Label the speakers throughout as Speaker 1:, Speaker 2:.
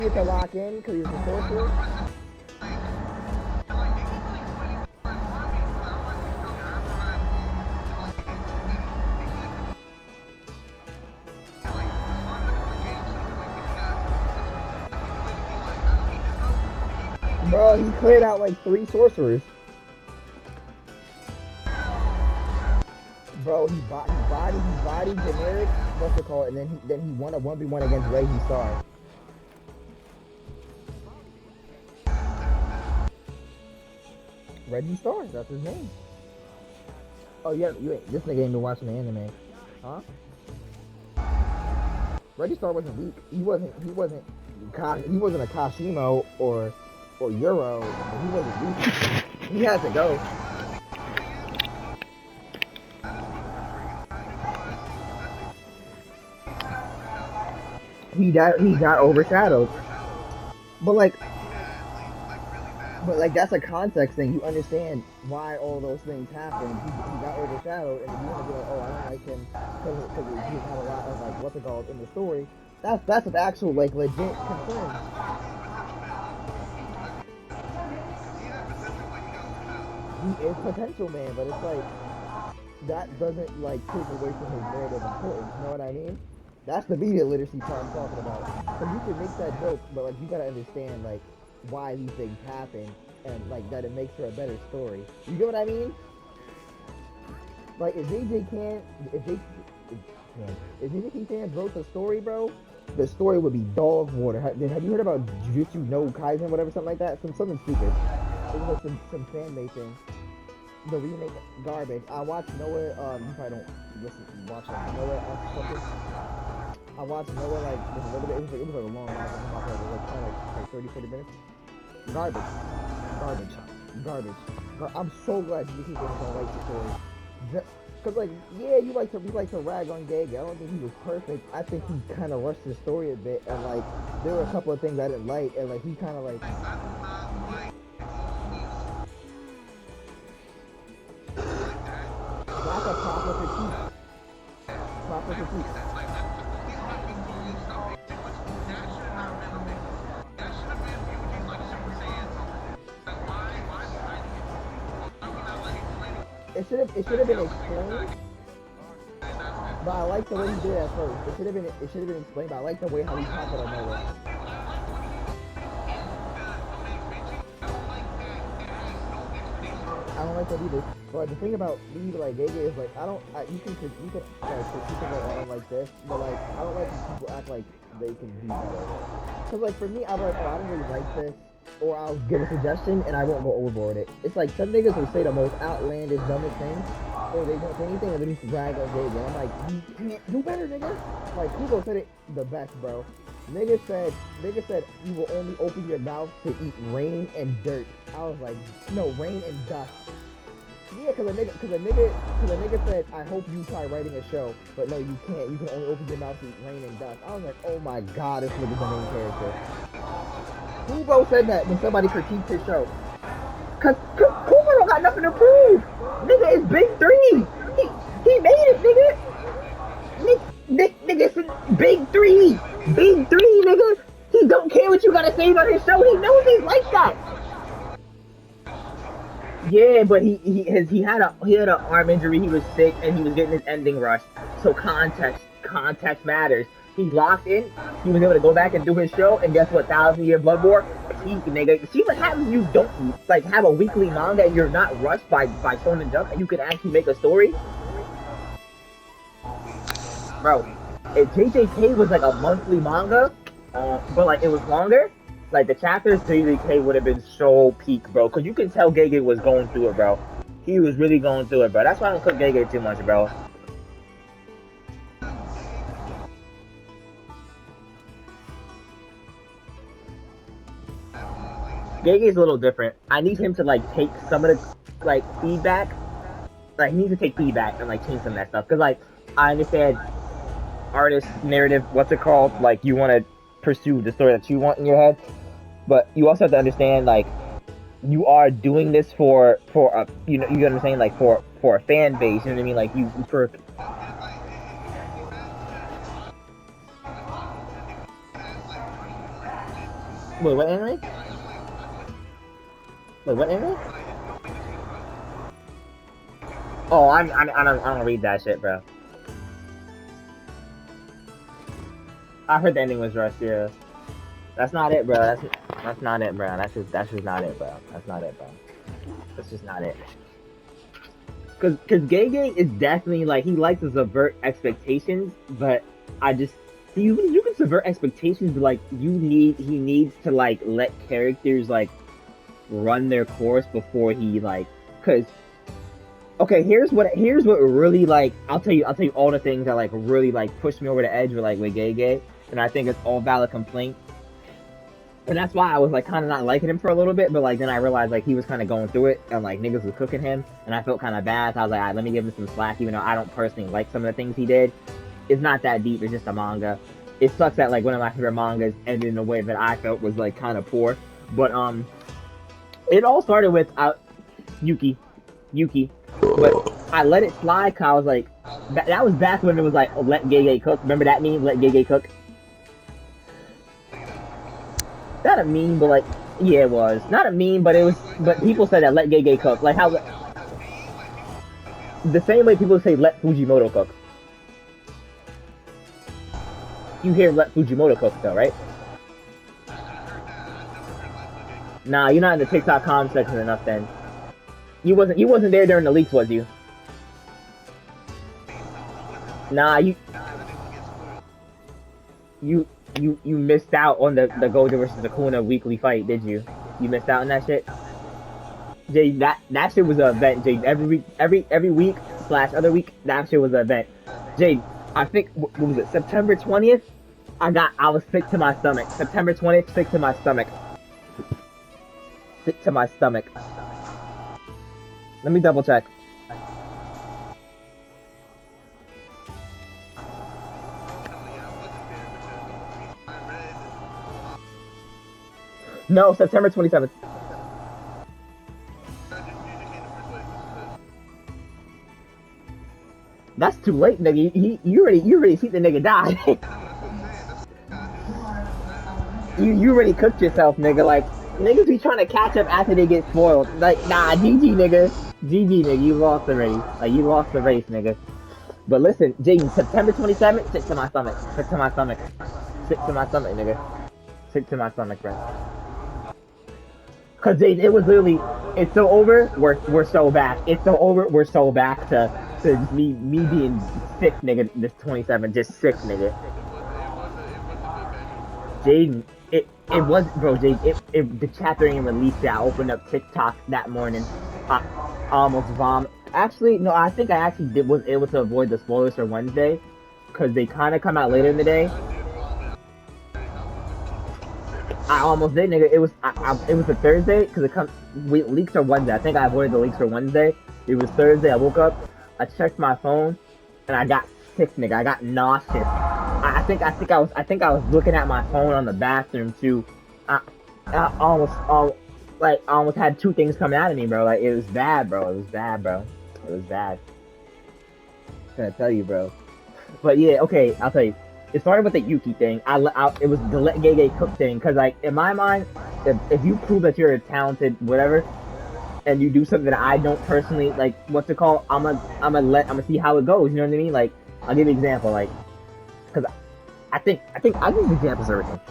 Speaker 1: Get to lock in because he's a sorcerer. Bro, he cleared out like 3 sorcerers. Bro, he bodied generic, what's it called, and then he won a 1v1 against Reggie Star. Reggie Star, that's his name. Oh yeah, this nigga ain't been watching the anime. Huh? Reggie Star wasn't weak. He wasn't a Kashimo or Euro. He wasn't weak. He had to go. He got overshadowed. But like that's a context thing. You understand why all those things happened. He got overshadowed, and if you want to be like, oh, I don't like him because he had a lot of like what's it called in the story. That's an actual like legit concern. He is potential man, but it's like that doesn't like take away from his narrative importance. You know what I mean? That's the media literacy part I'm talking about. Because you can make that joke, but like you gotta understand like why these things happen and like that it makes for a better story. You get what I mean? Like if JJ Can wrote the story, bro, the story would be dog water. Have you heard about Jujutsu no Kaisen, whatever, something like that? Something stupid. It was like some fan made thing. The remake garbage. I watched Noah. You probably don't watch it. Noah. I watched Noah like just a little bit. It was like a long watch. I watched it like kind of like 30-40 minutes. Garbage. I'm so glad you people don't like the story. Cause like yeah, you like to rag on Gege. I don't think he was perfect. I think he kind of rushed the story a bit, and like there were a couple of things I didn't like, and like he kind of like. That's a proper critique. Proper critique. It should have been explained. But I like the way he did it at first. It should have been explained, but I like the way how he popped it on Noah. I don't like that either. But the thing about me like Gege is like you can critique it like I don't like this, but like I don't like when people act like they can do better. Cause like for me, I'm like, oh, I don't really like this, or I'll give a suggestion and I won't go overboard it. It's like some niggas will say the most outlandish, dumbest things, or they won't say anything and they just drag on Gege. And I'm like, you can't do better, nigga. Like Hugo said it the best, bro. Nigga said you will only open your mouth to eat rain and dirt. I was like, no, rain and dust. Yeah, cause a nigga said, I hope you try writing a show, but no, you can't. You can only open your mouth to eat rain and dust. I was like, oh my god, this nigga's the main character. Kubo said that when somebody critiqued his show. Cause Kubo don't got nothing to prove. Nigga is big 3. He made it, nigga. Nigga, big 3. Big 3, nigga. He don't care what you gotta say about his show. He knows he's like that. Yeah, but he had an arm injury. He was sick and he was getting his ending rushed. So context matters. He locked in. He was able to go back and do his show. And guess what? 1,000-Year Blood War. Nigga, see what happens when you don't like have a weekly manga and you're not rushed by Shonen Jump and you can actually make a story. Bro, if JJK was like a monthly manga, but like it was longer. Like the chapters to JJK would have been so peak, bro. Cause you can tell Gege was going through it, bro. He was really going through it, bro. That's why I don't cook Gege too much, bro. Gege is a little different. I need him to like take some of the like feedback. Like he needs to take feedback and like change some of that stuff. Cause like I understand artist narrative, what's it called? Like you want to pursue the story that you want in your head. But you also have to understand, like, you are doing this for a, you know what I'm saying, like for a fan base. You know what I mean? Like you for. Wait, what anime? Wait, what anime? Oh, I don't read that shit, bro. I heard the ending was rushed. Yeah, that's not it, bro. That's not it, bro. That's just not it, bro. That's not it, bro. That's just not it. Cause Gege is definitely like he likes to subvert expectations, but I just you can subvert expectations, but like he needs to like let characters like run their course before he like cause okay here's what really like I'll tell you all the things that like really like pushed me over the edge with Gege, and I think it's all valid complaints. And that's why I was like kind of not liking him for a little bit, but like then I realized like he was kind of going through it and like niggas was cooking him, and I felt kind of bad. So I was like, all right, let me give him some slack, even though I don't personally like some of the things he did. It's not that deep. It's just a manga. It sucks that like one of my favorite mangas ended in a way that I felt was like kind of poor. But it all started with Yuki. But I let it slide because I was like, that was back when it was like, oh, let Gege cook. Remember that meme? Let Gege cook. Not a meme, but like, yeah, it was not a meme, but it was. But people said that let Gege cook, like how the same way people say let Fujimoto cook. You hear let Fujimoto cook though, right? Nah, you're not in the TikTok comment section enough. Then you wasn't there during the leaks, was you? Nah, you you missed out on the Gojo versus Akuna weekly fight, did you? You missed out on that shit. Jay, that shit was an event, Jay. Every week slash other week, that shit was an event. Jay, I think what was it, September 20th? I was sick to my stomach. September 20th, sick to my stomach. Sick to my stomach. Let me double check. No, September 27th. That's too late, nigga. You already see the nigga die. you already cooked yourself, nigga. Like niggas be trying to catch up after they get spoiled. Like nah, GG, nigga. GG, nigga. You lost already. Like you lost the race, nigga. But listen, Jaden, September 27th, sick to my stomach. Sick to my stomach. Sick to my stomach, nigga. Sick to my stomach, bro. Cause it was literally, it's so over, we're so back. It's so over, we're so back to me being sick, nigga. This 27, just sick, nigga. Jaden, it was, bro, Jaden, the chapter ain't released yet. I opened up TikTok that morning. I almost vomit. Actually, no, I think I actually was able to avoid the spoilers for Wednesday, cause they kind of come out later in the day. I almost did, nigga. It was it was a Thursday because it comes leaks are Wednesday. I think I avoided the leaks for Wednesday. It was Thursday. I woke up, I checked my phone, and I got sick, nigga. I got nauseous. I think I was looking at my phone on the bathroom too. I almost had two things coming out of me, bro. Like it was bad, bro. It was bad, bro. It was bad. I'm gonna tell you, bro. But yeah, okay. I'll tell you. It started with the Yuki thing. It was the let Gege cook thing, because like in my mind, if you prove that you're a talented whatever, and you do something that I don't personally like, what's it called? I'm gonna see how it goes. You know what I mean? Like I'll give you an example, like because I think I'll give you examples of everything.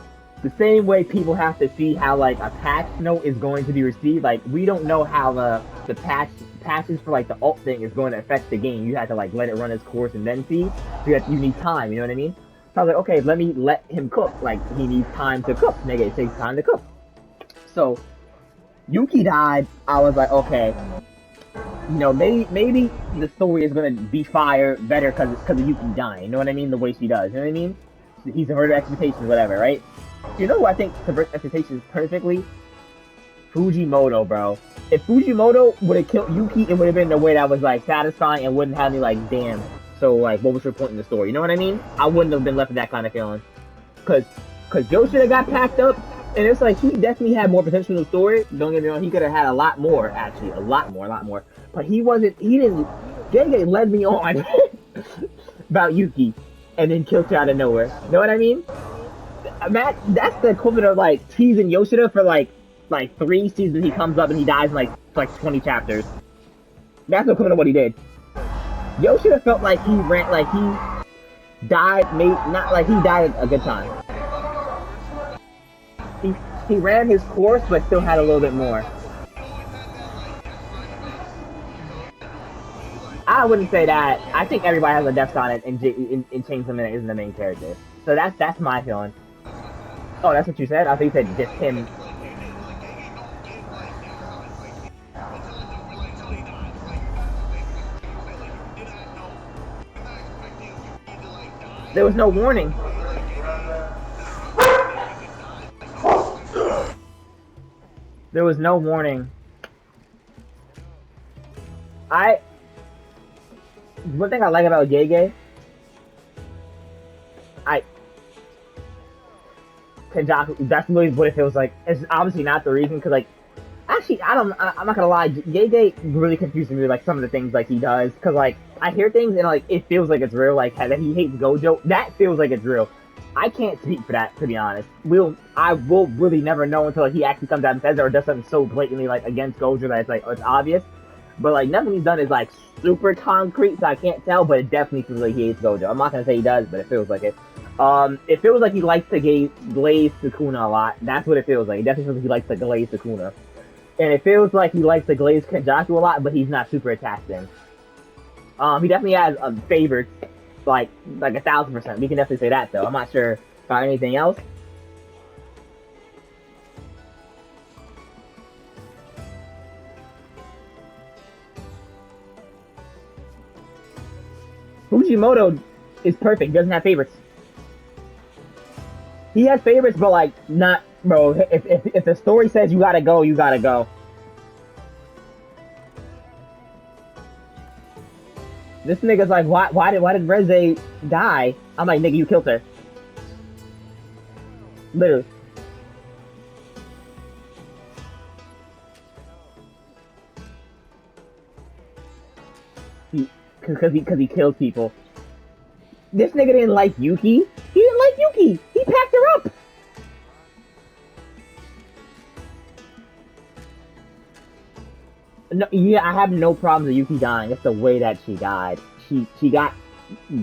Speaker 1: The same way people have to see how like a patch note is going to be received. Like we don't know how the patches for like the alt thing is going to affect the game. You have to like let it run its course and then see. So you need time. You know what I mean? So I was like, okay, let me let him cook. Like, he needs time to cook. Nigga, it takes time to cook. So, Yuki died. I was like, okay, you know, maybe the story is gonna be fire better because of Yuki dying. You know what I mean? The way she does. You know what I mean? He's subverted expectations, whatever, right? You know who I think subverts expectations perfectly? Fujimoto, bro. If Fujimoto would have killed Yuki, it would have been in a way that was like satisfying and wouldn't have me like, damn. So like, what was your point in the story? You know what I mean? I wouldn't have been left with that kind of feeling, cause Joe should have got packed up, and it's like he definitely had more potential in the story. Don't get me wrong, he could have had a lot more, actually, a lot more. But he wasn't. He didn't. Gege led me on about Yuki, and then killed her out of nowhere. You know what I mean?
Speaker 2: Matt, that's the equivalent of like teasing Yoshida for like 3 seasons. He comes up and he dies in like 20 chapters. That's the equivalent of what he did. Yoshida felt like he ran, like he died, made not like he died a good time. He he ran his course, but still had a little bit more. I wouldn't say that. I think everybody has a death on it, and in Chainsaw Man isn't the main character. So that's my feeling. Oh, that's what you said. I think you said just him. There was no warning. There was no warning. I One thing I like about Gege, I Kenjaku. That's really what it feels like. It's obviously not the reason, because like actually I'm not gonna lie. Gege really confused me with like some of the things like he does, because like I hear things and like it feels like it's real. Like that he hates Gojo. That feels like it's real. I can't speak for that, to be honest. I will really never know until he actually comes out and says it, or does something so blatantly like against Gojo that it's like it's obvious. But like nothing he's done is like super concrete, so I can't tell. But it definitely feels like he hates Gojo. I'm not gonna say he does, but it feels like it. It feels like he likes to glaze Sukuna a lot. That's what it feels like. It definitely feels like he likes to glaze Sukuna, and it feels like he likes to glaze Kenjaku a lot, but he's not super attached to him. He definitely has favorites, like 1,000%. We can definitely say that though. I'm not sure about anything else. Fujimoto is perfect. He doesn't have favorites. He has favorites, but like not, bro. If the story says you gotta go, you gotta go. This nigga's like, why did Reze die? I'm like, nigga, you killed her. Literally. Because he kills people. This nigga didn't like Yuki. He didn't like Yuki. He packed her up. No, yeah, I have no problems with Yuki dying. It's the way that she died. She got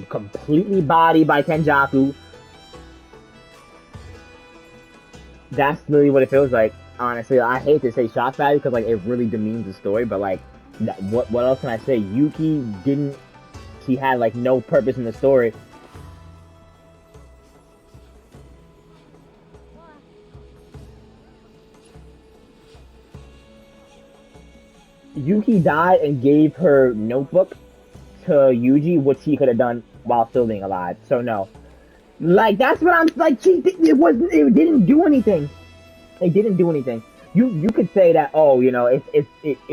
Speaker 2: completely bodied by Kenjaku. That's literally what it feels like. Honestly, I hate to say shock value because like it really demeans the story, but like, what else can I say? Yuki didn't. She had like no purpose in the story. Yuki died and gave her notebook to Yuji, which he could have done while still being alive. So no, like that's what I'm like. It didn't do anything. It didn't do anything. You could say that, oh, you know, it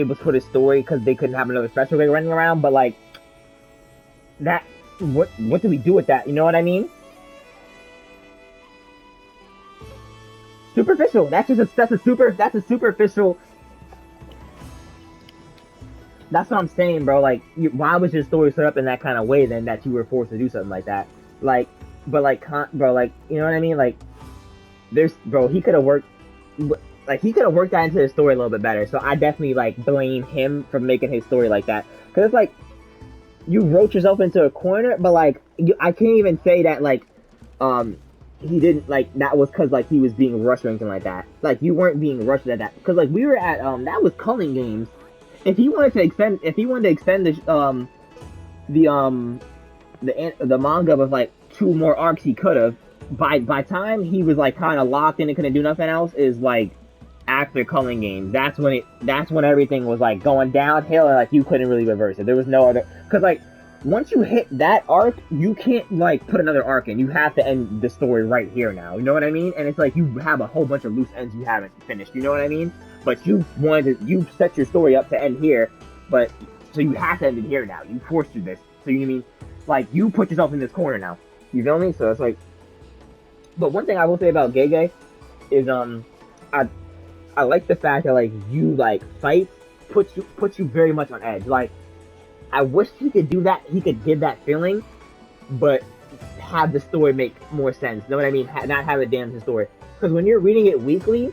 Speaker 2: was for the story because they couldn't have another special guy running around, but like that, what do we do with that? You know what I mean? Superficial. That's a superficial. That's what I'm saying, bro. Like, why was your story set up in that kind of way then that you were forced to do something like that? Like, but like, bro, like, you know what I mean? Like, bro, he could have worked, like, he could have worked that into his story a little bit better. So I definitely like blame him for making his story like that, because it's like you wrote yourself into a corner. But like, I can't even say that like, um, he didn't like that was because like he was being rushed or anything like that. Like, you weren't being rushed at that, because like we were at that was Culling Games. If he wanted to extend the the manga with like 2 more arcs, he could have. By time he was like kind of locked in and couldn't do nothing else is like after Culling Games. That's when everything was like going downhill, and like you couldn't really reverse it. There was no other, because like once you hit that arc, you can't like put another arc in. You have to end the story right here now. You know what I mean? And it's like you have a whole bunch of loose ends you haven't finished. You know what I mean? But you set your story up to end here, but so you have to end it here now. You forced through this. So you mean like you put yourself in this corner now. You feel me? So it's like, but one thing I will say about Gege is I I like the fact that like you like fight puts you very much on edge. Like, I wish he could do that. He could give that feeling, but have the story make more sense. Know what I mean? Not have it damage the story. Because when you're reading it weekly,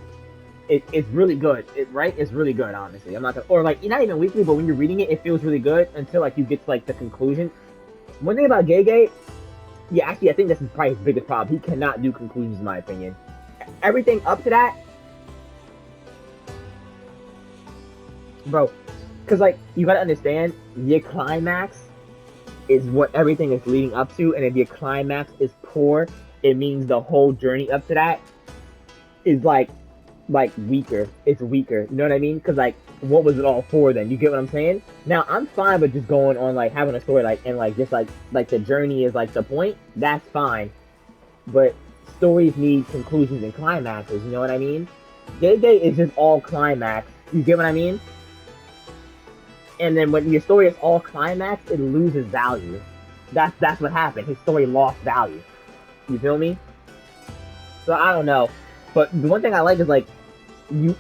Speaker 2: it's really good. Right? It's really good. Honestly, I'm not gonna, or like not even weekly, but when you're reading it, it feels really good until like you get to like the conclusion. One thing about Gege, yeah, actually, I think this is probably his biggest problem. He cannot do conclusions, in my opinion. Everything up to that, bro, because like you gotta understand, your climax is what everything is leading up to, and if your climax is poor, it means the whole journey up to that is like weaker. It's weaker. You know what I mean? Because like, what was it all for then? You get what I'm saying? Now I'm fine with just going on like having a story like and like just like the journey is like the point. That's fine. But stories need conclusions and climaxes. You know what I mean? Day Day is just all climax. You get what I mean? And then when your story is all climax, it loses value. That's what happened. His story lost value. You feel me? So I don't know. But the one thing I like is like you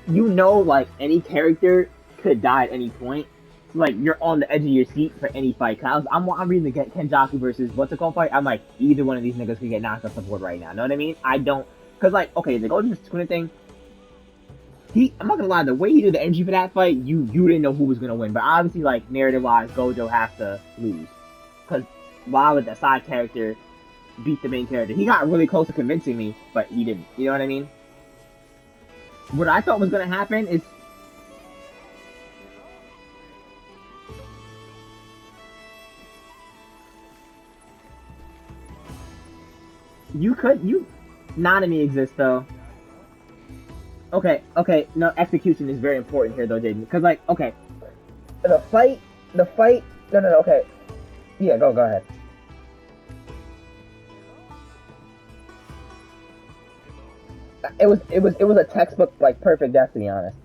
Speaker 2: know like any character could die at any point. Like you're on the edge of your seat for any fight. Cause I'm reading the Kenjaku versus what's it called fight. I'm like either one of these niggas could get knocked off the board right now. Know what I mean? I don't cause like okay the Golden Twin thing. I'm not gonna lie, the way he did the energy for that fight, you didn't know who was gonna win. But obviously like narrative wise, Gojo has to lose. Cause why would the side character beat the main character? He got really close to convincing me, but he didn't. You know what I mean? What I thought was gonna happen is you Nanami exists though. Okay, no execution is very important here though, Jaden. Because like, okay, the fight, no, okay, yeah, go ahead. It was a textbook like perfect death to be honest.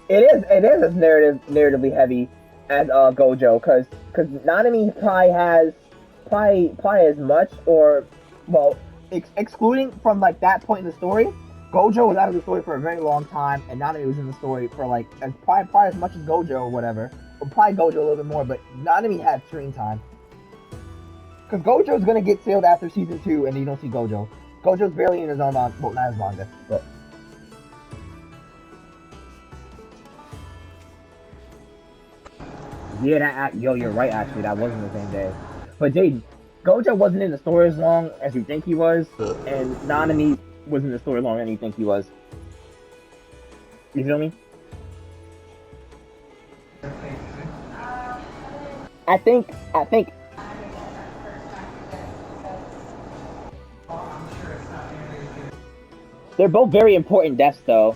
Speaker 2: It is as narratively heavy as Gojo because Nanami probably has probably as much or well excluding from like that point in the story. Gojo was out of the story for a very long time, and Nanami was in the story for like as probably as much as Gojo or whatever, or probably Gojo a little bit more. But Nanami had screen time because Gojo's gonna get sealed after season 2, and you don't see Gojo. Gojo's barely in his own manga, well, not his manga, but. Yeah, you're right. Actually, that wasn't the same day. But Jaden, Gojo wasn't in the story as long as you think he was, and Nanami was in the story longer than you think he was. You feel me? I think they're both very important deaths, though.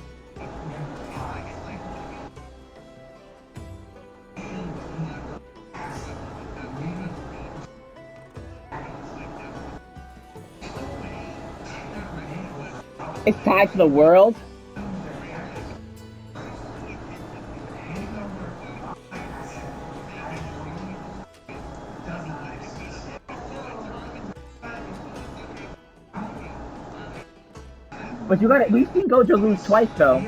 Speaker 2: It's tied to the world. But we've seen Gojo lose twice though.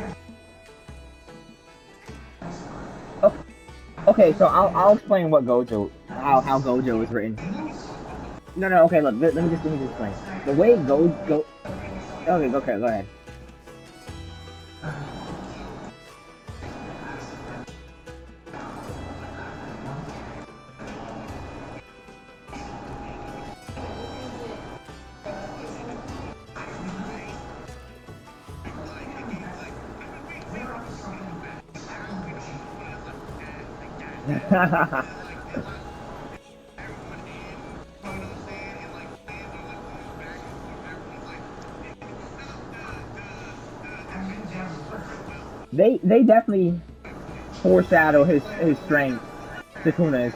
Speaker 2: Okay, so I'll explain what how Gojo is written. No, okay, look, let me just explain. The way Go okay, go ahead. They definitely foreshadow his strength, Sukuna's.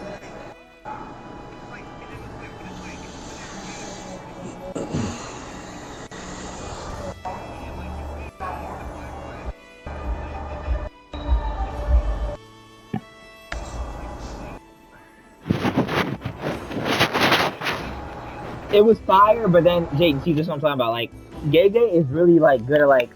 Speaker 2: It was fire, but then Jaden, see this is what I'm talking about. Like Gege is really like good at like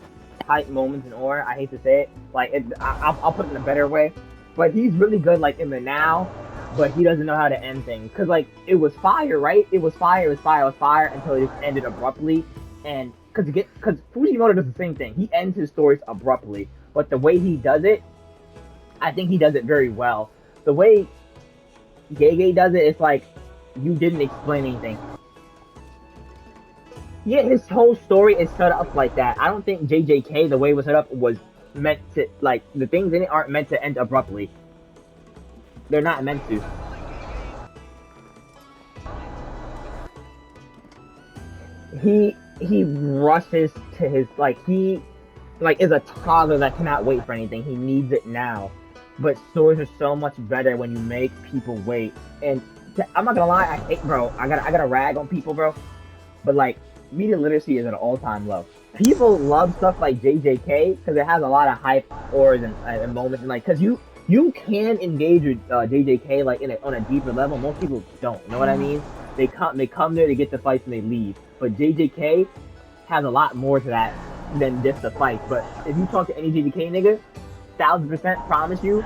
Speaker 2: type moments in Aura. I hate to say it, like I'll put it in a better way, but he's really good like in the now, but he doesn't know how to end things. Cause like it was fire, right? It was fire, it was fire, it was fire until it just ended abruptly. And cause Fujimoto does the same thing. He ends his stories abruptly, but the way he does it, I think he does it very well. The way Gege does it, it's like you didn't explain anything. Yeah, his whole story is set up like that. I don't think JJK, the way it was set up, was meant to, like, the things in it aren't meant to end abruptly. They're not meant to. He rushes to his, like, he, like, is a toddler that cannot wait for anything. He needs it now. But stories are so much better when you make people wait. And I'm not gonna lie, I hate, bro, I gotta rag on people, bro. But, like, media literacy is at an all-time low. People love stuff like JJK because it has a lot of hype auras and moments, and like, because you can engage with JJK like on a deeper level. Most people don't. You know what I mean? They come there to get the fights and they leave. But JJK has a lot more to that than just the fights. But if you talk to any JJK nigga, 1000% promise you,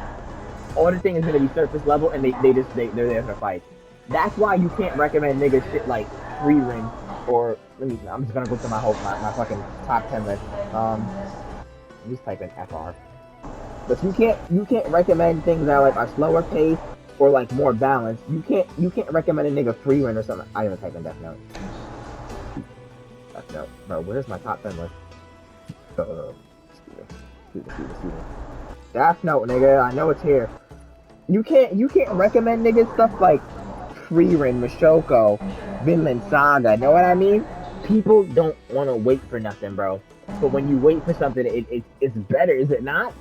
Speaker 2: all the thing is gonna be surface level, and they're there for fights. That's why you can't recommend niggas shit like Free Ring or I'm just gonna go to my fucking top 10 list. Just type in FR. But you can't recommend things that are like a slower pace or like more balanced. You can't recommend a nigga Free Ring or something. I even type in Death Note. Death Note, bro. Where's my top 10 list? Death Note, nigga. I know it's here. You can't recommend niggas stuff like Free Ring, Mashoko, Vinland Saga. Know what I mean? People don't want to wait for nothing, bro. But when you wait for something, it's better, is it not?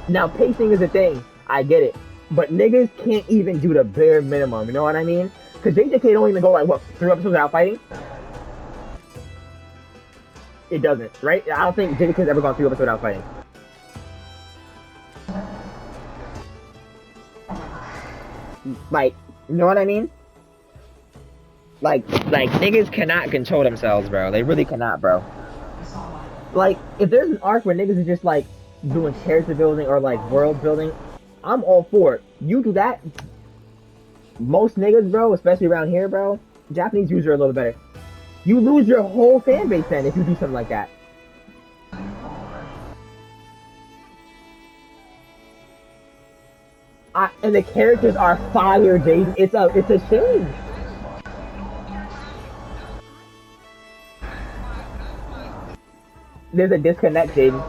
Speaker 2: Now, pacing is a thing. I get it. But niggas can't even do the bare minimum. You know what I mean? Because JJK don't even go like, what, 3 episodes without fighting? It doesn't, right? I don't think JJK's ever gone 3 episodes without fighting. Like, you know what I mean? Like niggas cannot control themselves, bro. They really cannot, bro. Like, if there's an arc where niggas is just like doing character building or like world building, I'm all for it. You do that, most niggas, bro, especially around here, bro, Japanese users are a little better. You lose your whole fan base then if you do something like that. And the characters are fire, Jaden. It's a shame. There's a disconnect, Jaden.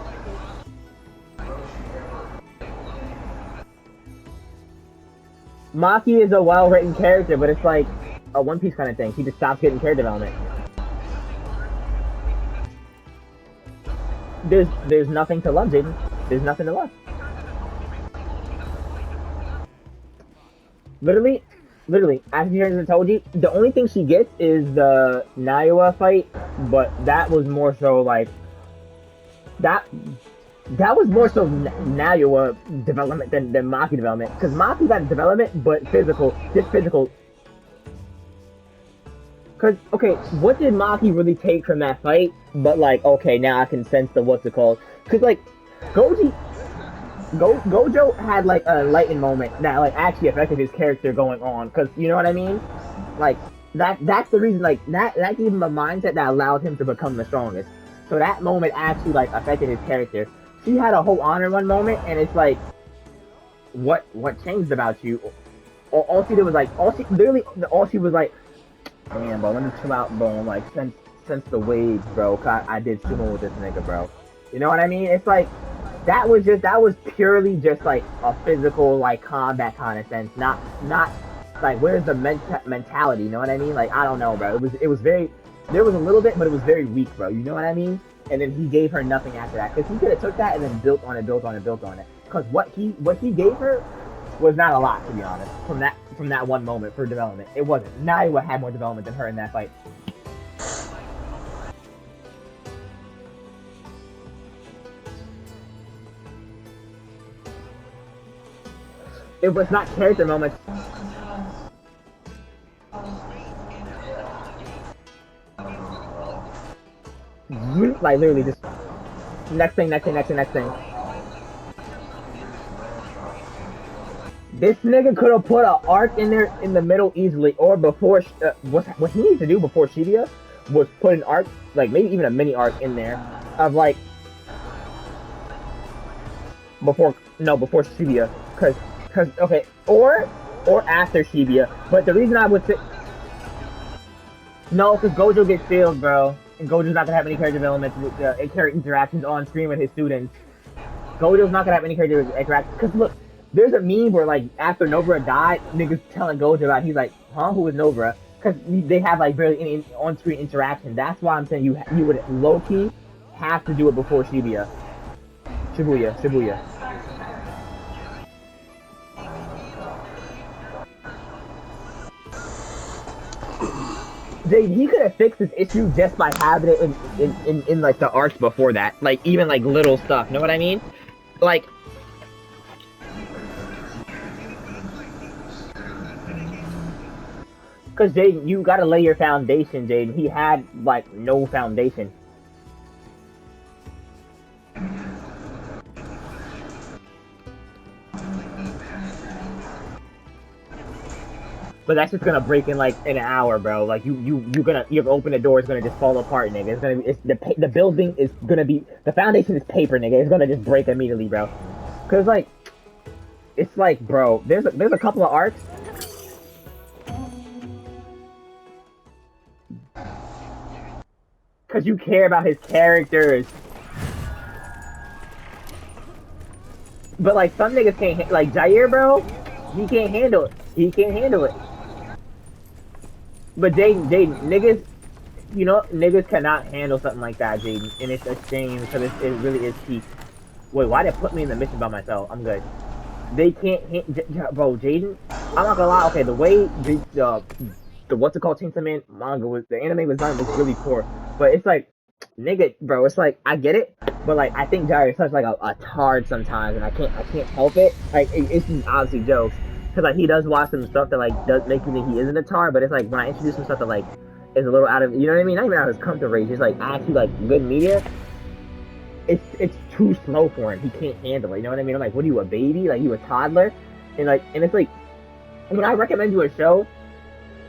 Speaker 2: Maki is a well-written character, but it's like a One Piece kind of thing. He just stops getting character development. There's nothing to love, Jaden. There's nothing to love. Literally, as you told you, the only thing she gets is the Naiwa fight, but that was more so like that was more so Naiwa development than Maki development, because Maki got development, but just physical. Cause okay, what did Maki really take from that fight? But like, okay, now I can sense the what's it called? Cause like, Gojo had like a enlightened moment that like actually affected his character going on, cause you know what I mean? Like that's the reason, like that gave him a mindset that allowed him to become the strongest. So that moment actually like affected his character. She had a whole honor run moment, and it's like, what changed about you? All she did was like, all she was like, man, bro, let me chill out, bro. Like since the waves, bro, I did sumo with this nigga, bro. You know what I mean? It's like. That was purely just like a physical like combat kind of sense, not like where's the mentality, you know what I mean? Like I don't know, bro. It was very, there was a little bit, but it was very weak, bro. You know what I mean? And then he gave her nothing after that, because he could have took that and then built on it. Because what he gave her was not a lot, to be honest. From that one moment for development, it wasn't. Naiwa had more development than her in that fight. It was not character moments. Like literally just Next thing, next thing, next thing, next thing. This nigga could have put an arc in there in the middle easily, or before. What he needs to do before Shibuya was put an arc, like maybe even a mini arc in there, of like before Shibuya, cause okay, or after Shibuya. But the reason I would say no, cause Gojo gets failed, bro, and Gojo's not gonna have any character development, character interactions on screen with his students. Gojo's not gonna have any character interactions. Cause look, there's a meme where like after Nobara died, niggas telling Gojo about. He's like, huh, who is Nobara? Cause they have like barely any on-screen interaction. That's why I'm saying you would low key have to do it before Shibuya. Shibuya. He could have fixed this issue just by having it in like the arcs before that, like even like little stuff. Know what I mean? Like, cause Jaden, you gotta lay your foundation, Jaden. He had like no foundation. But that's just gonna break in like an hour, bro. Like you open the door, it's gonna just fall apart, nigga. It's gonna the building is gonna be the foundation is paper, nigga. It's gonna just break immediately, bro. Cause like it's like, bro, there's a couple of arcs. Cause you care about his characters. But like some niggas can't like Jair, bro. He can't handle it. He can't handle it. But Jaden, niggas, you know, niggas cannot handle something like that, Jaden, and it's a shame because it really is peak. Wait, why did they put me in the mission by myself? I'm good. They can't, bro, Jaden. I'm not gonna lie. Okay, the way the what's it called, Chainsaw Man manga was, the anime was done was really poor, but it's like, nigga, bro, it's like I get it, but like I think Jair is such like a tard sometimes, and I can't help it. Like it's just obviously jokes. Cause like he does watch some stuff that like does make you think he isn't a tar, but it's like when I introduce some stuff that like is a little out of, you know what I mean? Not even out of his comfort range. It's like actually like good media. It's too slow for him. He can't handle it. You know what I mean? I'm like, what are you, a baby? Like you a toddler? And it's like when I recommend you a show,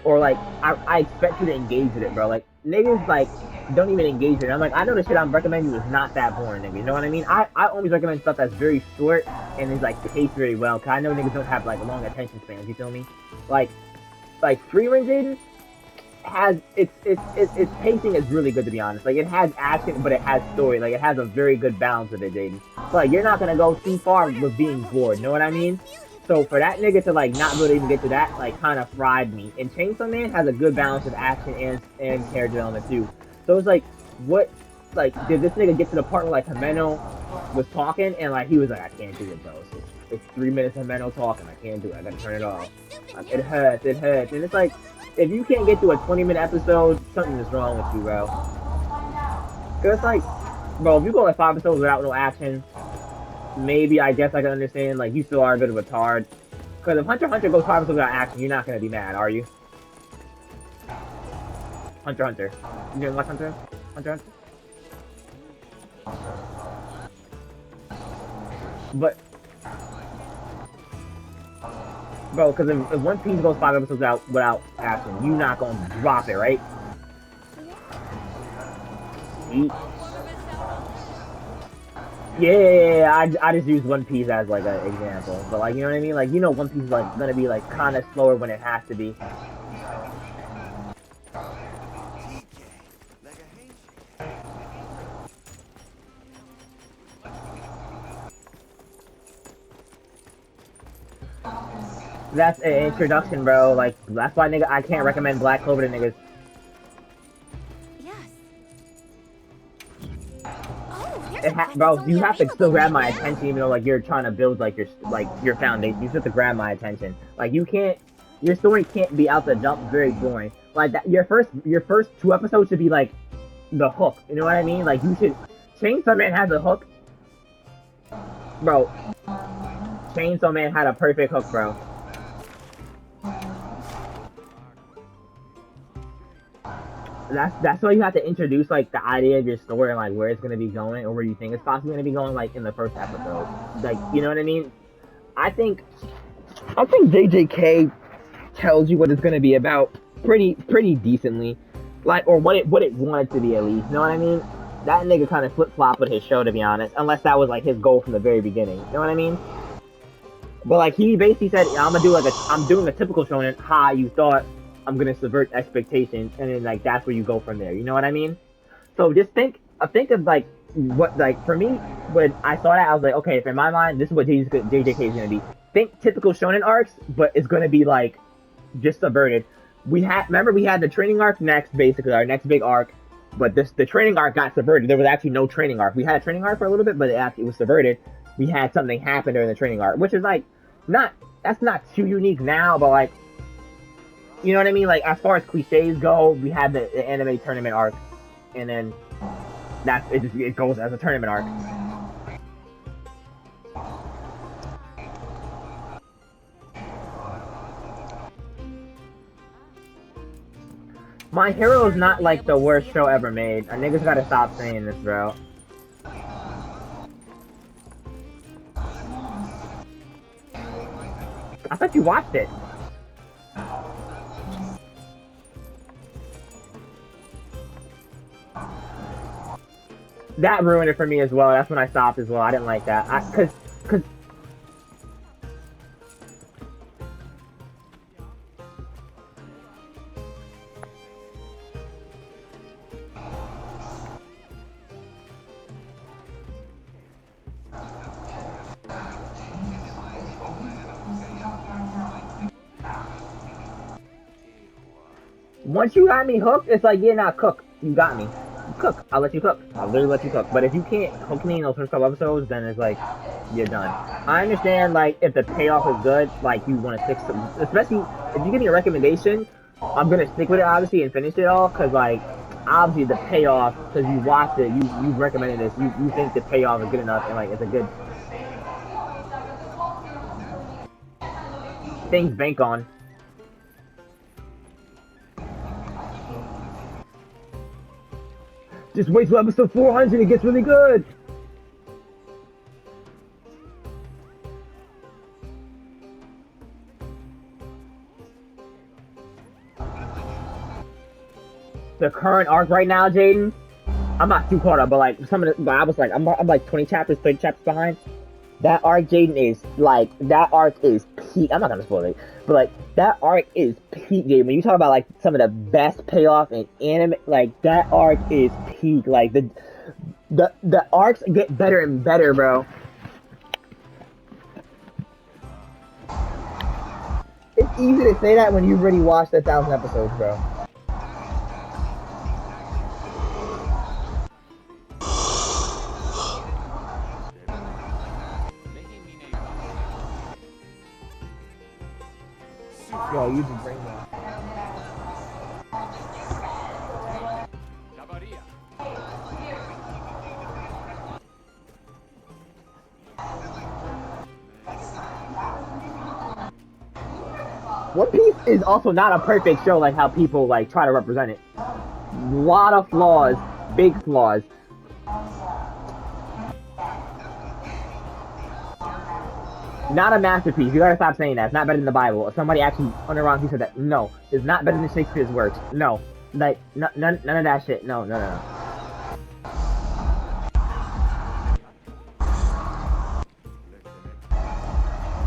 Speaker 2: or like I expect you to engage with it, bro. Like niggas like don't even engage with it. I'm like, I know the shit I'm recommending you is not that boring, nigga. You know what I mean? I always recommend stuff that's very short and is like paced very well. Cause I know niggas don't have like long attention spans. You feel me? Like Free Range Aiden has its pacing is really good, to be honest. Like it has action, but it has story. Like it has a very good balance of it, Jaden. So like you're not gonna go too far with being bored. You know what I mean? So for that nigga to like not really even get to that, like kind of fried me. And Chainsaw Man has a good balance of action and character development too. So it's like, what, like, did this nigga get to the part where like Himeno was talking and like he was like, I can't do it, bro. It's 3 minutes of Himeno talking. I can't do it. I gotta turn it off. Like, it hurts. And it's like, if you can't get to a 20-minute episode, something is wrong with you, bro. Cause it's like, bro, if you go like 5 episodes without no action, maybe I guess I can understand, like, you still are a bit of a tard. Because if Hunter x Hunter goes 5 episodes without action, you're not going to be mad, are you? Hunter x Hunter. You didn't watch Hunter x Hunter? But, bro, because if One Piece goes 5 episodes without action, you're not going to drop it, right? Yeah, I just use One Piece as like an example, but like, you know what I mean? Like, you know, One Piece is like gonna be like kind of slower when it has to be. That's an introduction, bro. Like, that's why, nigga, I can't recommend Black Clover to niggas. Bro, you have to still grab my attention, even though like you're trying to build like your foundation. You have to grab my attention. Like you can't, your story can't be out the jump very boring. Like that, your first 2 episodes should be like the hook. You know what I mean? Like you should. Chainsaw Man has a hook, bro. Chainsaw Man had a perfect hook, bro. that's why you have to introduce like the idea of your story and like where it's gonna be going or where you think it's possibly gonna be going like in the first episode. Like you know what I mean? I think I think JJK tells you what it's gonna be about pretty decently, like or what it wanted to be at least. You know what I mean? That nigga kind of flip flop with his show to be honest, unless that was like his goal from the very beginning. You know what I mean? But like he basically said, I'm doing a typical shonen. Ha, you thought I'm gonna subvert expectations, and then like that's where you go from there. You know what I mean? So just think of like what like for me when I saw that I was like, okay, if in my mind this is what JJK is gonna be. Think typical shonen arcs, but it's gonna be like just subverted. We had the training arc next, basically our next big arc, but the training arc got subverted. There was actually no training arc. We had a training arc for a little bit, but it was subverted. We had something happen during the training arc, which is like not that's not too unique now, but like you know what I mean. Like as far as cliches go, we had the anime tournament arc, and then it goes as a tournament arc. My Hero is not like the worst show ever made. Niggas gotta stop saying this, bro. I thought you watched it. That ruined it for me as well. That's when I stopped as well. I didn't like that. Cause once you got me hooked, it's like, yeah, nah, cook. You got me. Cook. I'll let you cook. I'll literally let you cook. But if you can't hook me in those first couple episodes, then it's like, you're done. I understand, like, if the payoff is good, like, you want to stick some, especially if you give me a recommendation, I'm going to stick with it, obviously, and finish it all, because, like, obviously the payoff, because you watched it, you recommended this, you think the payoff is good enough, and, like, it's a good thing to bank on. Just wait till episode 400, it gets really good! The current arc right now, Jaden, I'm not too caught up, but like I was like, I'm like 20 chapters, 30 chapters behind. That arc, Jaden, is like that arc is peak. I'm not gonna spoil it, but like that arc is peak, Jaden. When you talk about like some of the best payoff in anime, like that arc is peak. Like the arcs get better and better, bro. It's easy to say that when you've already watched 1,000 episodes, bro. Yo, you just bring that. One Piece is also not a perfect show like how people like try to represent it. Lot of flaws, big flaws. Not a masterpiece. You gotta stop saying that. It's not better than the Bible. If somebody actually underwrote who said that. No, it's not better than Shakespeare's works. No, like none of that shit. No.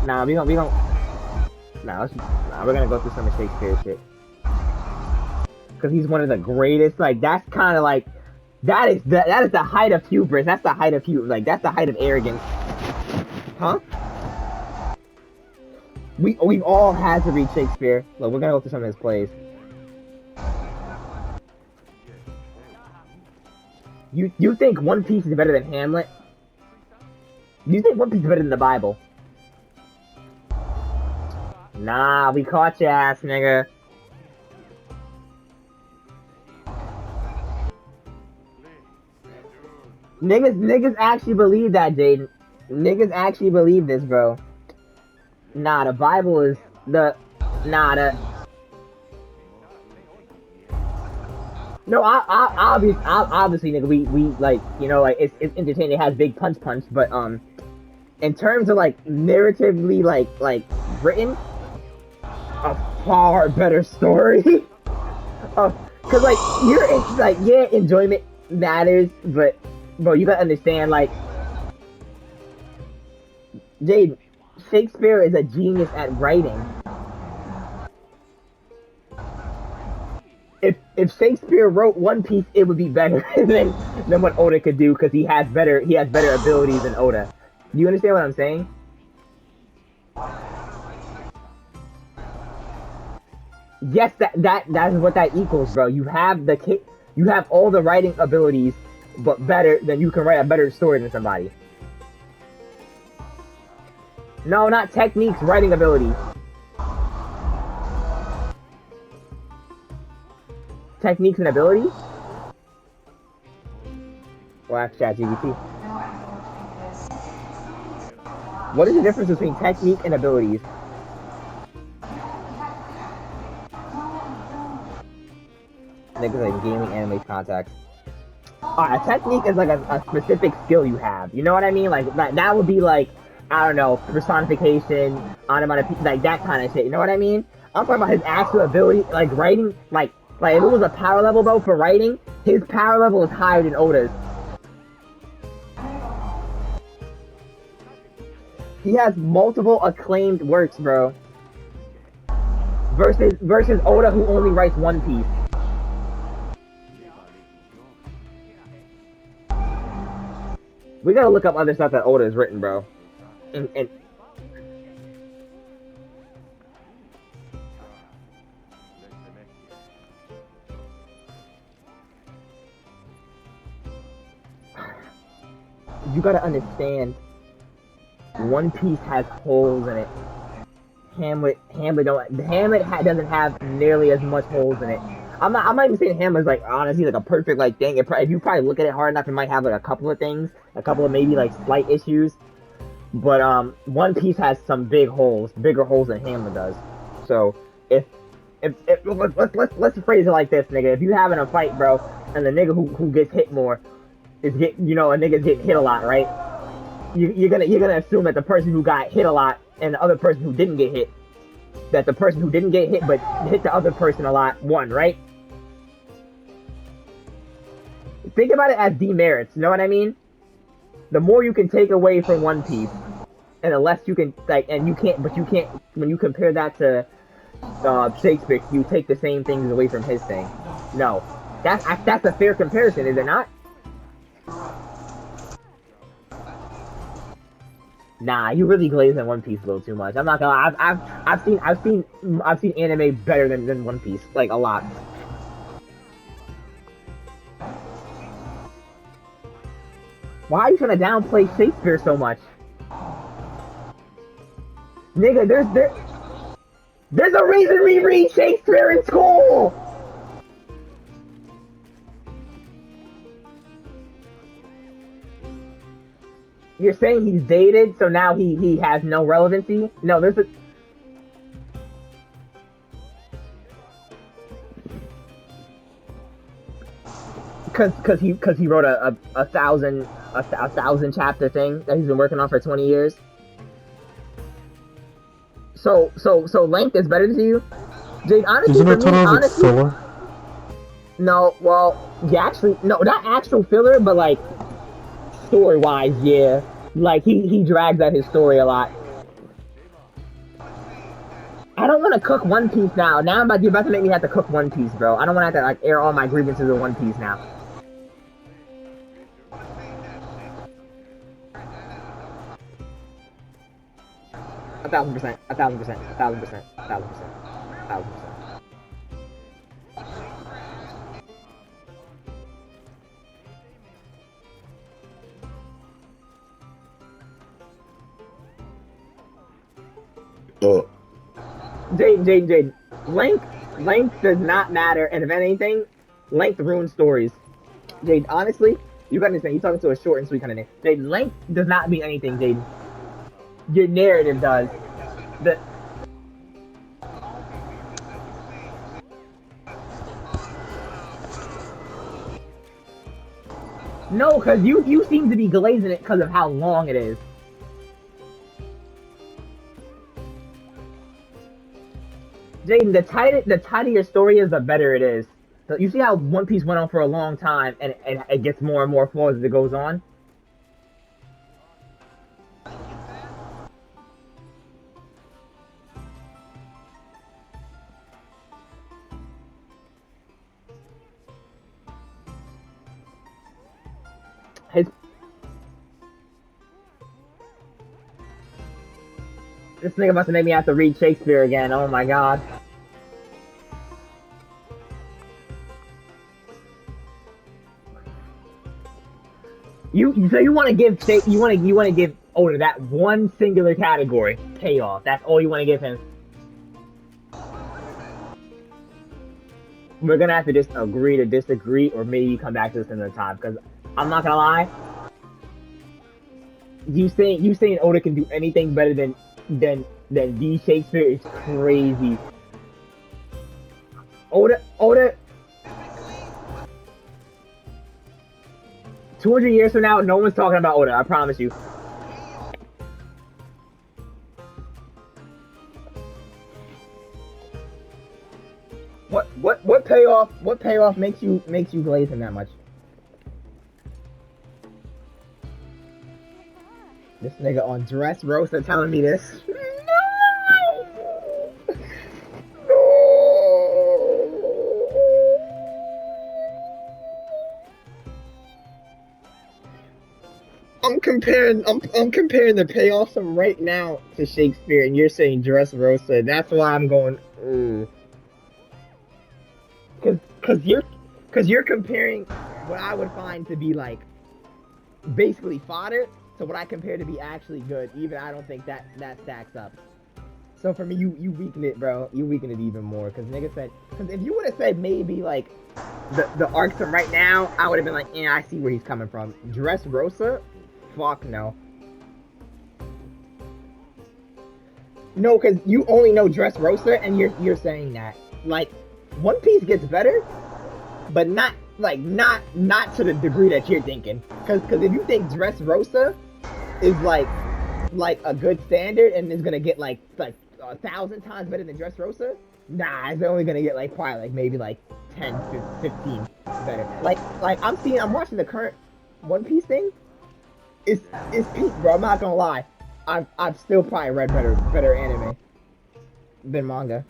Speaker 2: Nah, we don't. Nah, we're gonna go through some of Shakespeare's shit because he's one of the greatest. Like that's kind of like that is the height of hubris. That's the height of like that's the height of arrogance. Huh? We've all had to read Shakespeare. Look, we're gonna go through some of his plays. You think One Piece is better than Hamlet? You think One Piece is better than the Bible? Nah, we caught your ass, nigga. Niggas actually believe that, Jaden. Niggas actually believe this, bro. Nah, the Bible is No, obviously, nigga, we like, you know, like it's entertaining. It has big punch, but in terms of like narratively, written, a far better story. Cause like like, yeah, enjoyment matters, but bro, you gotta understand, like, Jade, Shakespeare is a genius at writing. If Shakespeare wrote One Piece, it would be better than what Oda could do because he has better abilities than Oda. Do you understand what I'm saying? Yes, that is what that equals, bro. You have all the writing abilities, but better than you can write a better story than somebody. No, not techniques, writing ability. Techniques and ability? Well, ask ChatGPT. What is the difference between technique and abilities? Niggas like gaming anime contacts. A technique is like a specific skill you have. You know what I mean? Like that would be like, I don't know, personification, onomatopoeia, like that kind of shit. You know what I mean? I'm talking about his actual ability, like writing, like if it was a power level, bro, for writing, his power level is higher than Oda's. He has multiple acclaimed works, bro. Versus Oda, who only writes One Piece. We gotta look up other stuff that Oda has written, bro. And you gotta understand, One Piece has holes in it. Doesn't have nearly as much holes in it. I'm not even saying Hamlet's like honestly like a perfect like thing. If you probably look at it hard enough, it might have like a couple of things, a couple of maybe like slight issues. But One Piece has some big holes, bigger holes than Hamlet does. So if let's phrase it like this, nigga. If you having a fight, bro, and the nigga who gets hit more a nigga's getting hit a lot, right? You're gonna assume that the person who got hit a lot and the other person who didn't get hit, that the person who didn't get hit but hit the other person a lot won, right? Think about it as demerits. You know what I mean? The more you can take away from One Piece, and the less you can like, and you can't. But you can't when you compare that to Shakespeare. You take the same things away from his thing. No, that's a fair comparison, is it not? Nah, you really glaze in One Piece a little too much. I'm not gonna lie. I've seen anime better than One Piece, like a lot. Why are you trying to downplay Shakespeare so much? Nigga, there's a reason we read Shakespeare in school! You're saying he's dated, so now he has no relevancy? No, there's a... Cause he wrote a thousand chapter thing that he's been working on for 20 years. So length is better to you? Jade, honestly,
Speaker 3: Isn't
Speaker 2: for
Speaker 3: it
Speaker 2: me,
Speaker 3: 10 hours like
Speaker 2: honestly,
Speaker 3: filler?
Speaker 2: no, well, yeah, actually, no, not actual filler, but like, story-wise, yeah. Like, he drags out his story a lot. I don't want to cook One Piece now. Now you're about to make me have to cook One Piece, bro. I don't want to have to, like, air all my grievances in One Piece now. A thousand percent, a thousand percent, a thousand percent, a thousand percent, a thousand percent. Jade. Length does not matter, and if anything, length ruins stories. Jade, honestly, you gotta understand, you're talking to a short and sweet kind of name. Jade, length does not mean anything, Jade. Your narrative does. The No, because you seem to be glazing it because of how long it is. Jaden, the tighter your story is, the better it is. So you see how One Piece went on for a long time, and it gets more and more flaws as it goes on. His This nigga about to make me have to read Shakespeare again. Oh my god. So you want to give you want to give Oda that one singular category payoff. That's all you want to give him. We're gonna have to just agree to disagree, or maybe come back to this another time. Because I'm not gonna lie, you saying Oda can do anything better than D Shakespeare is crazy. Oda 200 years from now, no one's talking about Oda. I promise you. What payoff makes you glaze him that much? This nigga on Dressrosa telling me this. No! I'm comparing the payoffs from right now to Shakespeare, and you're saying Dressrosa. That's why I'm going. Ooh. Cause you're comparing what I would find to be like basically fodder to what I compare to be actually good. Even I don't think that stacks up. So for me, you weaken it, bro. You weaken it even more. Cause nigga said, cause if you would have said maybe like the arcs from right now, I would have been like, yeah, I see where he's coming from. Dressrosa, fuck no. No, cause you only know Dressrosa, and you're saying that like One Piece gets better, but not to the degree that you're thinking. Cause if you think Dressrosa is like a good standard and is gonna get like 1,000 times better than Dressrosa, nah, it's only gonna get like probably like maybe like 10 to 15 better. Like I'm watching the current One Piece thing. It's peak, bro. I'm not gonna lie. I've still probably read better anime than manga.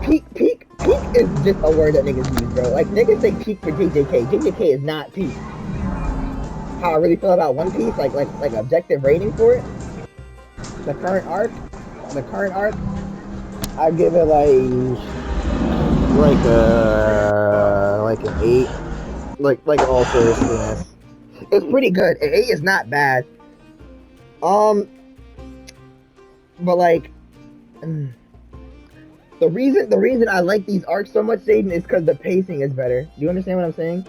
Speaker 2: Peak is just a word that niggas use, bro. Like niggas say peak for JJK. JJK is not peak. How I really feel about One Piece, like objective rating for it. The current arc, I give it like an 8. Like in all seriousness, it's pretty good. An 8 is not bad. But like. The reason I like these arcs so much, Jaden, is because the pacing is better. Do you understand what I'm saying?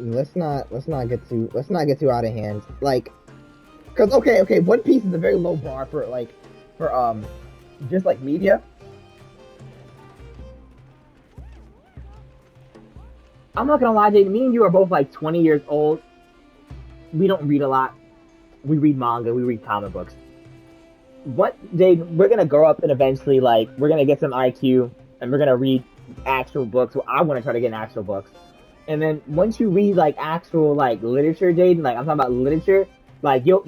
Speaker 2: Let's not get too out of hand. Like, cause okay, One Piece is a very low bar for just like media. I'm not gonna lie, Jaden. Me and you are both like 20 years old. We don't read a lot. We read manga. We read comic books. What, Jaden? We're gonna grow up and eventually, like, we're gonna get some IQ and we're gonna read actual books. Well, I want to try to get actual books. And then once you read like actual like literature, Jaden, like I'm talking about literature, like you'll.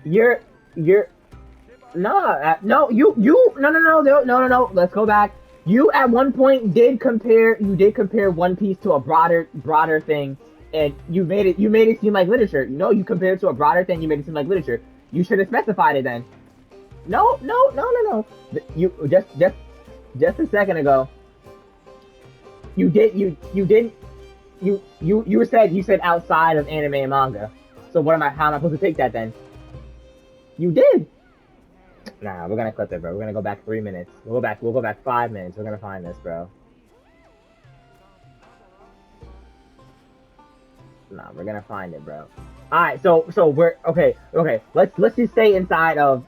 Speaker 2: You're no, you no. Let's go back. You at one point did compare One Piece to a broader thing, and you made it seem like literature. No, you compared it to a broader thing. You made it seem like literature. You should have specified it then. No. You just a second ago. You said outside of anime and manga. So how am I supposed to take that then? You did. Nah, we're gonna clip it, bro. We're gonna go back 3 minutes. We'll go back. We'll go back 5 minutes. We're gonna find this, bro. Nah, we're gonna find it, bro. All right, so we're okay. Okay, let's just stay inside of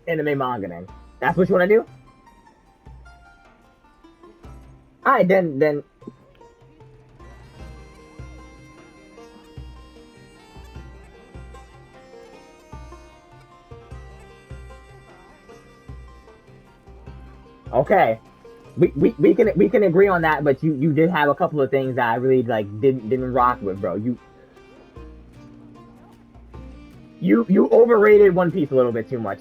Speaker 2: anime manga then. That's what you want to do? All right, then. Okay, we can agree on that. But you did have a couple of things that I really like didn't rock with, bro. You overrated One Piece a little bit too much.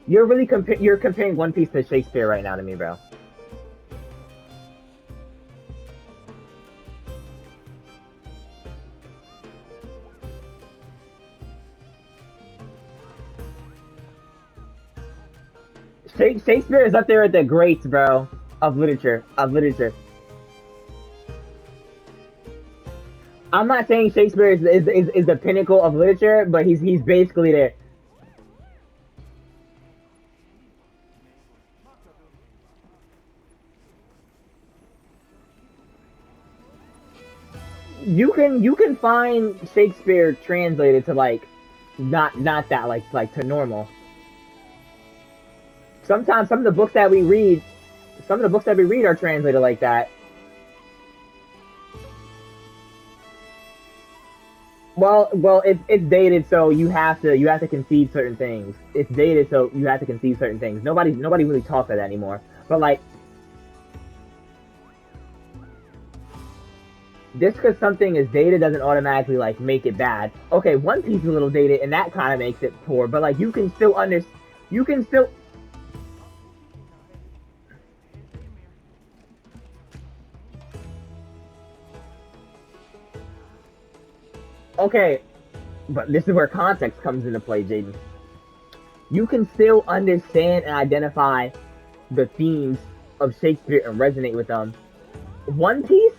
Speaker 2: You're comparing One Piece to Shakespeare right now to me, bro. Shakespeare is up there at the greats, bro, of literature. Of literature. I'm not saying Shakespeare is the pinnacle of literature, but he's basically there. You can find Shakespeare translated to like not that like to normal. Sometimes some of the books that we read are translated like that. Well, it's dated, so you have to concede certain things. It's dated, so you have to concede certain things. Nobody really talks like that anymore. But like, just because something is dated doesn't automatically like make it bad. Okay, One Piece is a little dated, and that kind of makes it poor. But like, you can still. Okay, but this is where context comes into play, Jaden. You can still understand and identify the themes of Shakespeare and resonate with them. One Piece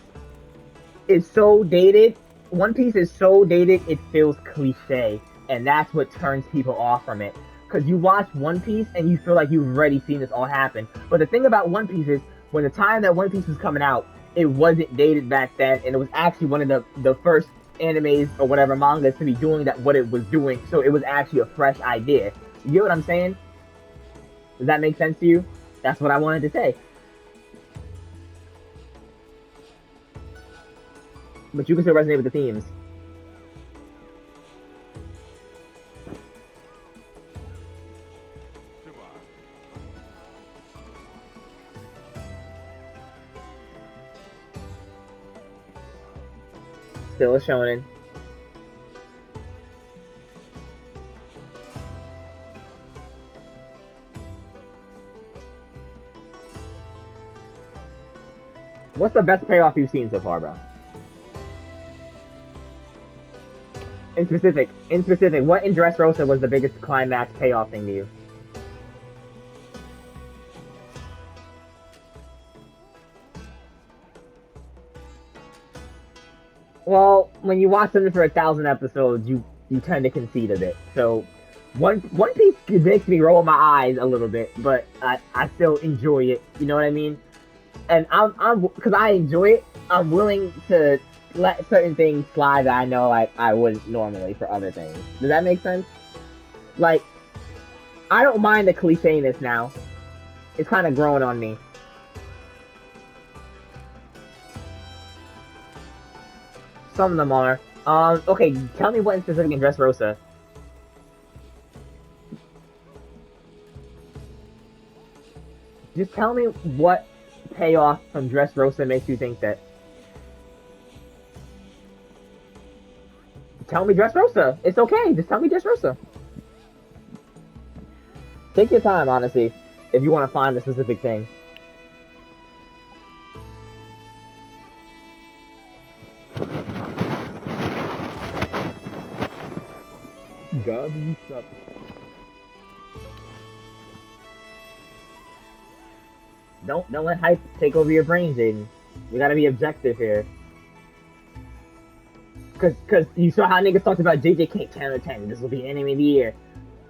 Speaker 2: is so dated. One Piece is so dated it feels cliche, and that's what turns people off from it. Because you watch One Piece and you feel like you've already seen this all happen. But the thing about One Piece is, when the time that One Piece was coming out, it wasn't dated back then, and it was actually one of the first animes or whatever mangas to be doing that what it was doing. So it was actually a fresh idea. You get what I'm saying? Does that make sense to you? That's what I wanted to say. But you can still resonate with the themes. Still a shonen. What's the best payoff you've seen so far, bro? In specific, what in Dressrosa was the biggest climax payoff thing to you? Well, when you watch something for 1,000 episodes, you tend to concede a bit. So, One Piece makes me roll my eyes a little bit, but I still enjoy it. You know what I mean? And I'm because I enjoy it. I'm willing to let certain things slide that I know I wouldn't normally for other things. Does that make sense? Like, I don't mind the clichéness now. It's kind of growing on me. Some of them are. Okay, tell me what in specific in Dressrosa. Just tell me what payoff from Dressrosa makes you think that. Tell me Dressrosa. It's okay. Just tell me Dressrosa. Take your time, honestly, if you want to find a specific thing. God, you suck. Don't let hype take over your brain, Jaden. We gotta be objective here. Cause you saw how niggas talked about JJK 10 out of 10. This will be anime of the year.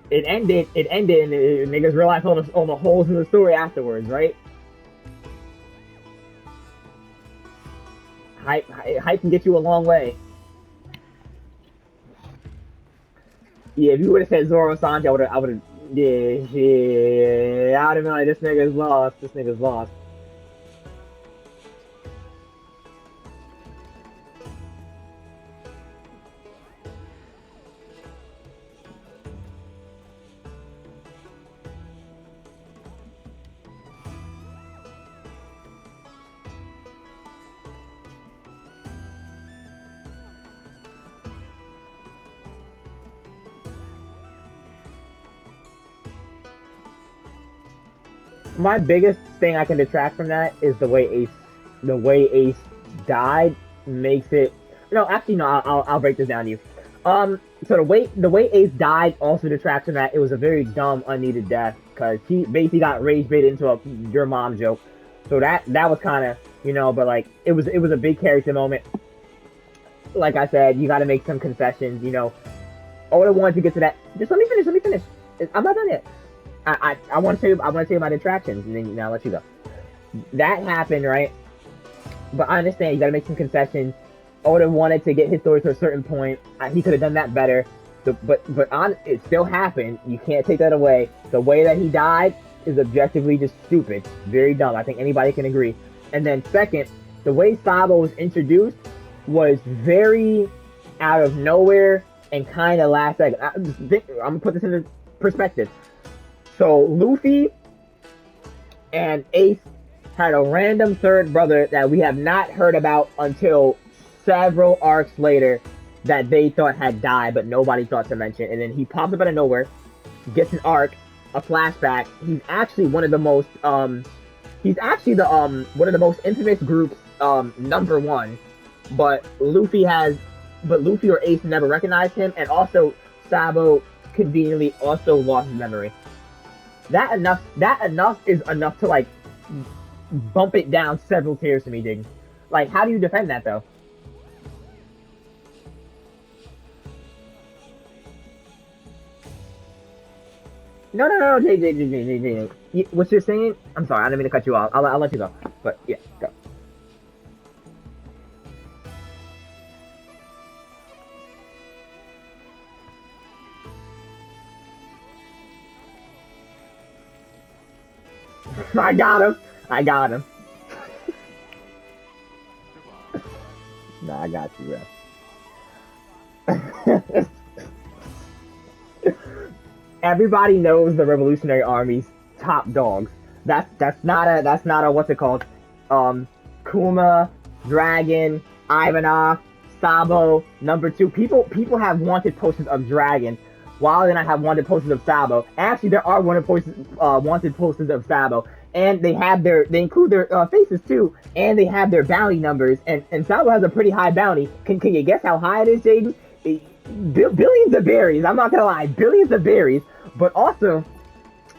Speaker 2: It ended, and niggas realized all the holes in the story afterwards, right? Hype can get you a long way. Yeah, if you would have said Zoro Sanji, I would have, yeah, I would have been like, this nigga's lost. This nigga's lost. My biggest thing I can detract from that is the way Ace died makes it. No, actually, no. I'll break this down to you. So the way Ace died also detracts from that. It was a very dumb, unneeded death because he basically got rage baited into a your mom joke. So that was kind of but like it was a big character moment. Like I said, you got to make some concessions. I would have wanted to get to that. Just let me finish. Let me finish. I'm not done yet. I want to tell you my detractions, and then I'll let you go. That happened, right? But I understand you got to make some concessions. I would have wanted to get his story to a certain point. He could have done that better. It still happened. You can't take that away. The way that he died is objectively just stupid, very dumb. I think anybody can agree. And then second, the way Sabo was introduced was very out of nowhere and kind of last second. I'm gonna put this into perspective. So Luffy and Ace had a random third brother that we have not heard about until several arcs later that they thought had died, but nobody thought to mention. And then he pops up out of nowhere, gets an arc, a flashback. He's actually one of the most he's actually the one of the most infamous groups, number one. But Luffy or Ace never recognized him, and also Sabo conveniently also lost his memory. That enough is enough to like bump it down several tiers to me, Dig. Like, how do you defend that though? No, J. What you're saying? I'm sorry, I didn't mean to cut you off. I'll let you go. But yeah, go. I got him. I got him. Nah, I got you, bro. Everybody knows the Revolutionary Army's top dogs. That's not a what's it called? Kuma, Dragon, Ivanov, Sabo, number two. People have wanted posters of Dragon, while then I have wanted posters of Sabo. Actually, there are wanted posters of Sabo, and they include their faces too, and they have their bounty numbers. And Sabo has a pretty high bounty. Can you guess how high it is, Jaden? Billions of berries. I'm not gonna lie, billions of berries. But also,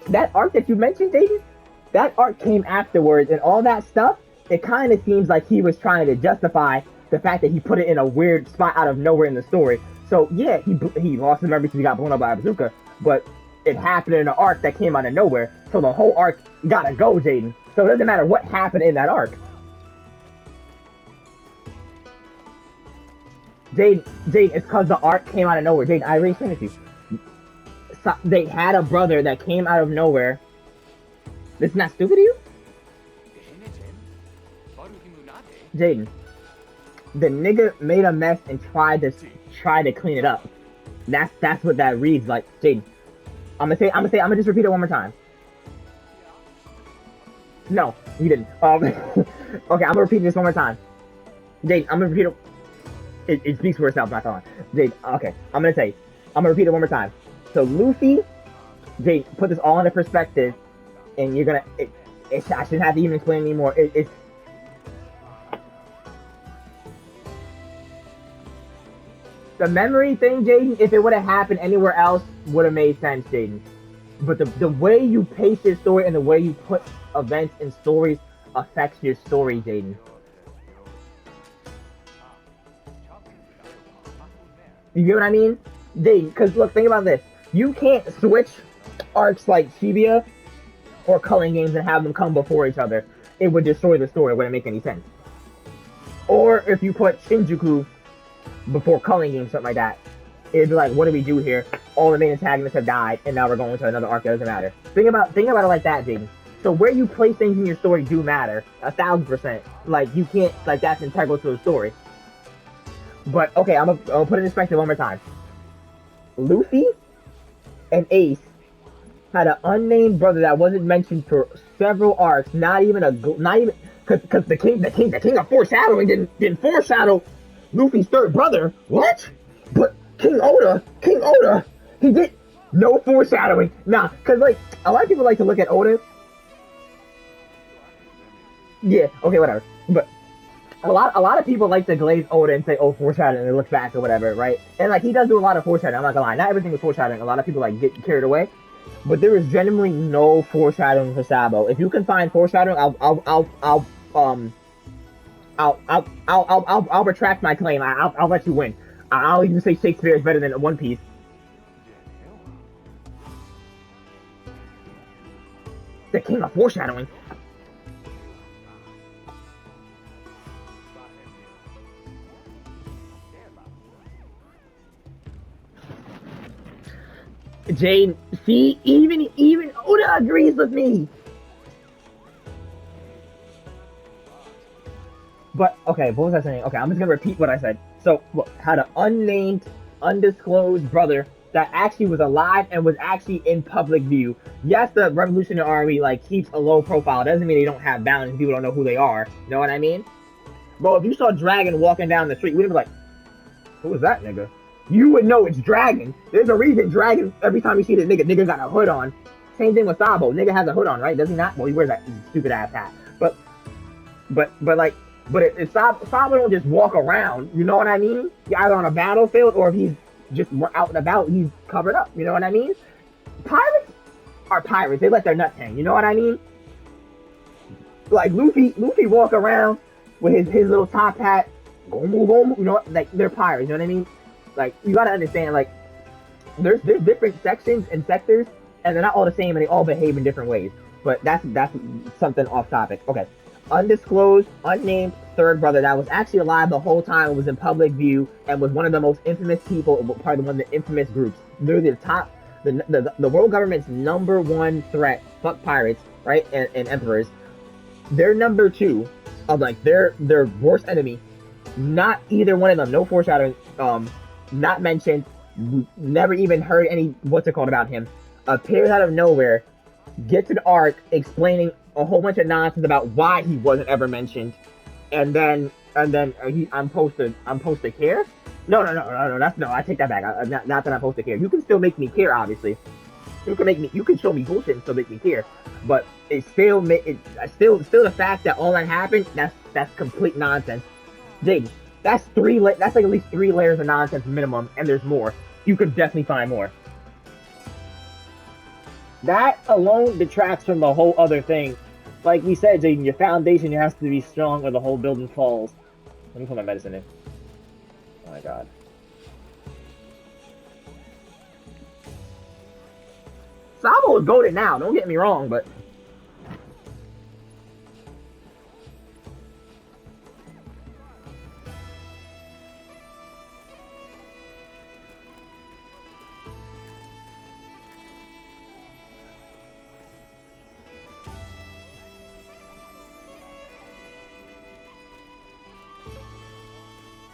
Speaker 2: that arc that you mentioned, David, that arc came afterwards, and all that stuff. It kind of seems like he was trying to justify the fact that he put it in a weird spot out of nowhere in the story. So yeah, he lost his memory because he got blown up by a bazooka, but it happened in an arc that came out of nowhere. So the whole arc gotta go, Jaden. So it doesn't matter what happened in that arc. Jade, it's because the arc came out of nowhere. Jade, I already finished you. So they had a brother that came out of nowhere. This is not stupid to you? Jaden, the nigga made a mess and tried to clean it up. That's what that reads like. Jaden, I'm gonna just repeat it one more time. No, you didn't. Okay, I'm gonna repeat this one more time. Jaden, I'm gonna repeat it. It speaks for itself, not gonna lie. Jade, okay, I'm gonna repeat it one more time. So Luffy, Jade, put this all into perspective, and you're gonna, I shouldn't have to even explain anymore. It's the memory thing, Jaden. If it would have happened anywhere else, would have made sense, Jaden. But the way you pace your story and the way you put events in stories affects your story, Jaden. You get what I mean? Because look, think about this. You can't switch arcs like Shibuya or Culling games and have them come before each other. It would destroy the story. It wouldn't make any sense. Or if you put Shinjuku before Culling games, something like that, it'd be like, what do we do here? All the main antagonists have died, and now we're going to another arc that doesn't matter. Think about it like that, Jaden. So where you place things in your story do matter, 1,000%. Like you can't, like that's integral to the story. But okay, I'm gonna put it in perspective one more time. Luffy and Ace had an unnamed brother that wasn't mentioned for several arcs. Not even because the king of foreshadowing didn't foreshadow Luffy's third brother. What? But King Oda, he did no foreshadowing. Nah, because like a lot of people like to look at Oda. Yeah, okay, whatever. But a lot of people like to glaze Oda and say, "Oh, foreshadowing," and look back or whatever, right? And like he does do a lot of foreshadowing. I'm not gonna lie, not everything is foreshadowing. A lot of people like get carried away, but there is genuinely no foreshadowing for Sabo. If you can find foreshadowing, I'll retract my claim. I'll let you win. I'll even say Shakespeare is better than One Piece. The king of foreshadowing. Jane, see, even Oda agrees with me. But okay, what was I saying? Okay, I'm just gonna repeat what I said. So, look, had an unnamed, undisclosed brother that actually was alive and was actually in public view. Yes, the Revolutionary Army like keeps a low profile. Doesn't mean they don't have balance. People don't know who they are. You know what I mean? Bro, if you saw Dragon walking down the street, we'd be like, "Who is that nigga?" You would know it's Dragon. There's a reason Dragon. Every time you see this nigga got a hood on. Same thing with Sabo. Nigga has a hood on, right? Does he not? Well, he wears that stupid ass hat. But like, but if Sabo don't just walk around, you know what I mean? He's either on a battlefield or if he's just out and about, he's covered up. You know what I mean? Pirates are pirates. They let their nuts hang. You know what I mean? Like Luffy walk around with his little top hat, go move, you know, like they're pirates. You know what I mean? Like you gotta understand, like there's different sections and sectors, and they're not all the same, and they all behave in different ways. But that's something off topic. Okay, undisclosed, unnamed third brother that was actually alive the whole time, was in public view, and was one of the most infamous people, part of one of the infamous groups. They're the top, the world government's number one threat. Fuck pirates, right? And emperors. They're number two of like their worst enemy. Not either one of them. No foreshadowing. Not mentioned. Never even heard any what's it called about him. Appears out of nowhere. Gets an arc explaining a whole bunch of nonsense about why he wasn't ever mentioned, and then I'm supposed to care. No. I take that back. Not that I'm supposed to care. You can still make me care, obviously. You can show me bullshit and still make me care, but it's still the fact that all that happened. That's complete nonsense. Dig. That's like at least 3 layers of nonsense minimum, and there's more. You could definitely find more. That alone detracts from the whole other thing. Like we said, Jaden, your foundation has to be strong or the whole building falls. Let me put my medicine in. Oh my god. Sabo is goated now, don't get me wrong, but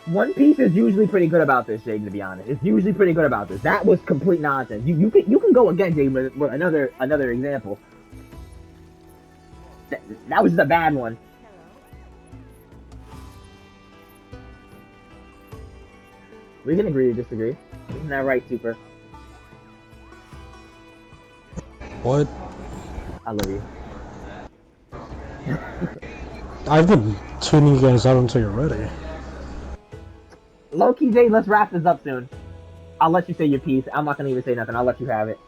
Speaker 2: One Piece is usually pretty good about this, Jaden. To be honest, it's usually pretty good about this. That was complete nonsense. You can go again, Jaden, with another example. That was just a bad one. We can agree to disagree. Isn't that right, Super?
Speaker 3: What?
Speaker 2: I love you.
Speaker 3: I've been tuning you guys out until you're ready.
Speaker 2: Low-key, Jaden, let's wrap this up soon. I'll let you say your piece. I'm not gonna even say nothing. I'll let you have it.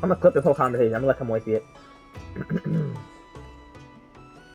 Speaker 2: I'm gonna clip this whole conversation. I'm gonna let Kamoi see it.